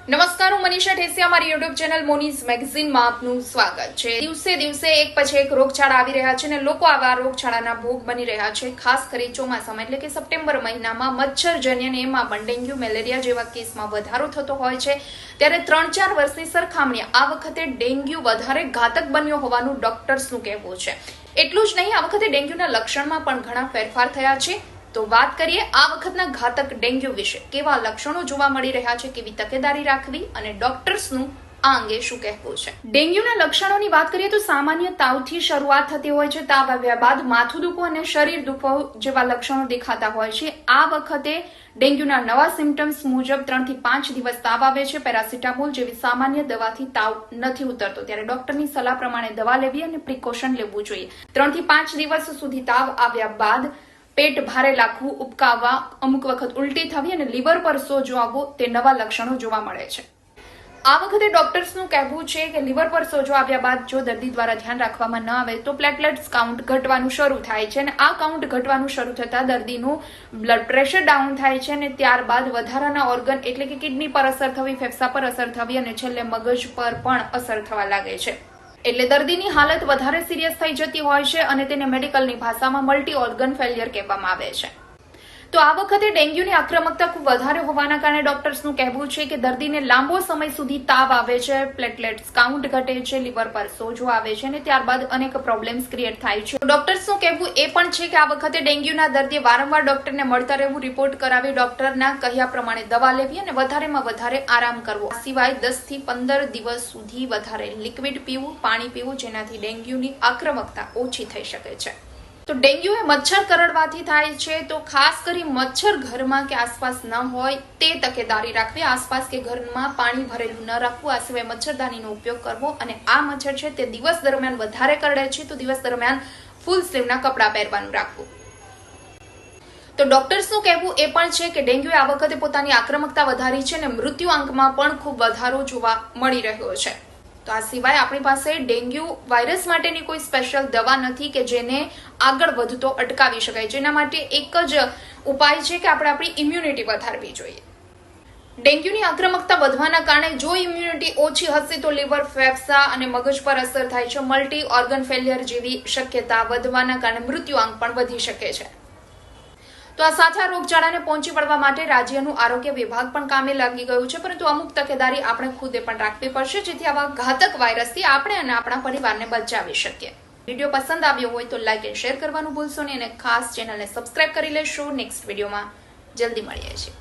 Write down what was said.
નમસ્કાર, હું મનીષા ઠેસિયા, મારી યુટ્યુબ ચેનલ મોનીઝ મેગઝીનમાં આપનું સ્વાગત છે। દિવસે દિવસે એક પછી એક રોગચાળા આવી રહ્યા છે અને લોકો આવા રોગચાળાના ભોગ બની રહ્યા છે। ખાસ કરી ચોમાસામાં એટલે કે સપ્ટેમ્બર મહિનામાં મચ્છરજન્ય અને એમાં પણ ડેન્ગ્યુ, મેલેરિયા જેવા કેસમાં વધારો થતો હોય છે। ત્યારે 3-4 વર્ષની સરખામણીએ આ વખતે ડેન્ગ્યુ વધારે ઘાતક બન્યો હોવાનું ડોક્ટર્સનું કહેવું છે। એટલું જ નહીં, આ વખતે ડેન્ગ્યુના લક્ષણમાં પણ ઘણા ફેરફાર થયા છે। તો વાત કરીએ આ વખતના ઘાતક ડેન્ગ્યુ વિશે। કેવા લક્ષણો જોવા મળી રહ્યા છે, કેવી તકેદારી રાખવી અને ડોક્ટર્સનું આ અંગે શું કહેવું છે। ડેન્ગ્યુના લક્ષણોની વાત કરીએ તો સામાન્ય તાવથી શરૂઆત થતી હોય છે। તાવ આવ્યા બાદ માથું દુખવું અને શરીર દુખવું જેવા લક્ષણો દેખાતા હોય છે। આ વખતે ડેન્ગ્યુના નવા સિમ્પટમ્સ મુજબ 3 થી 5 દિવસ તાવ આવે છે। પેરાસિટામોલ જેવી સામાન્ય દવાથી તાવ નથી ઉતરતો, ત્યારે ડોક્ટરની સલાહ પ્રમાણે દવા લેવી અને પ્રિકોશન લેવું જોઈએ। 3 થી 5 દિવસ સુધી તાવ આવ્યા બાદ પેટ ભારે લાગવું, ઉબકાવવા, અમુક વખત ઉલટી થવી અને લીવર પર સોજો આવવો તે નવા લક્ષણો જોવા મળે છે। આ વખતે ડોક્ટર્સનું કહેવું છે કે લીવર પર સોજો આવ્યા બાદ જો દર્દી દ્વારા ધ્યાન રાખવામાં ન આવે તો પ્લેટલેટ્સ કાઉન્ટ ઘટવાનું શરૂ થાય છે અને આ કાઉન્ટ ઘટવાનું શરૂ થતા દર્દીનું બ્લડ પ્રેશર ડાઉન થાય છે અને ત્યારબાદ વધારાના ઓર્ગન એટલે કે કિડની પર અસર થવી, ફેફસા પર અસર થવી અને છેલ્લે મગજ પર પણ અસર થવા લાગે છે। એટલે દર્દીની હાલત વધારે સિરિયસ થઈ જતી હોય છે અને તેને મેડિકલની ભાષામાં મલ્ટી ઓર્ગન ફેલિયર કહેવામાં આવે છે। તો આ વખતે ડેન્ગ્યુની આક્રમકતા ખૂબ વધારે હોવાના કારણે ડોક્ટર્સનું કહેવું છે કે દર્દીને લાંબો સમય સુધી તાવ આવે છે, પ્લેટલેટ્સ કાઉન્ટ ઘટે છે, લીવર પર સોજો આવે છે અને ત્યારબાદ અનેક પ્રોબ્લેમ્સ ક્રિએટ થાય છે। ડોક્ટર્સનું કહેવું એ પણ છે કે આ વખતે ડેન્ગ્યુના દર્દીએ વારંવાર ડોક્ટરને મળતા રહેવું, રિપોર્ટ કરાવી ડોક્ટરના કહ્યા પ્રમાણે દવા લેવી અને વધારેમાં વધારે આરામ કરવો। આ સિવાય 10 થી 15 દિવસ સુધી વધારે લિક્વિડ પીવું, પાણી પીવું, જેનાથી ડેન્ગ્યુની આક્રમકતા ઓછી થઈ શકે છે। તો ડેન્ગ્યુ એ મચ્છર કરડવાથી થાય છે, તો ખાસ કરી મચ્છર ઘરમાં કે આસપાસ ન હોય તે તકેદારી રાખવી। આસપાસ કે ઘરમાં પાણી ભરેલું ન રાખવું, આ સિવાય મચ્છરદાનીનો ઉપયોગ કરવો અને આ મચ્છર છે તે દિવસ દરમિયાન વધારે કરડે છે તો દિવસ દરમિયાન ફૂલ સ્લીવના કપડાં પહેરવાનું રાખવું। તો ડોક્ટર્સનું કહેવું એ પણ છે કે ડેન્ગ્યુએ આ વખતે પોતાની આક્રમકતા વધારી છે અને મૃત્યુઆંકમાં પણ ખૂબ વધારો જોવા મળી રહ્યો છે। તો આ સિવાય આપણી પાસે ડેન્ગ્યુ વાયરસ માટેની કોઈ સ્પેશિયલ દવા નથી કે જેને આગળ વધતો અટકાવી શકાય। જેના માટે એક જ ઉપાય છે કે આપણે આપણી ઇમ્યુનિટી વધારવી જોઈએ। ડેન્ગ્યુની આક્રમકતા વધવાના કારણે જો ઇમ્યુનિટી ઓછી હશે તો લીવર, ફેફસા અને મગજ પર અસર થાય છે। મલ્ટી ઓર્ગન ફેલિયર જેવી શક્યતા વધવાના કારણે મૃત્યુઆંક પણ વધી શકે છે। તો આ સાચા રોગચાળાને પહોંચી વળવા માટે રાજ્યનું આરોગ્ય વિભાગ પણ કામે લાગી ગયું છે, પરંતુ અમુક તકેદારી આપણે ખુદે પણ રાખવી પડશે જેથી આવા ઘાતક વાયરસથી આપણે અને આપણા પરિવારને બચાવી શકીએ। વિડીયો પસંદ આવ્યો હોય તો લાઇક અને શેર કરવાનું ભૂલશો નહીં અને ખાસ ચેનલને સબસ્ક્રાઇબ કરી લેશો। નેક્સ્ટ વિડીયોમાં જલ્દી મળીએ છીએ।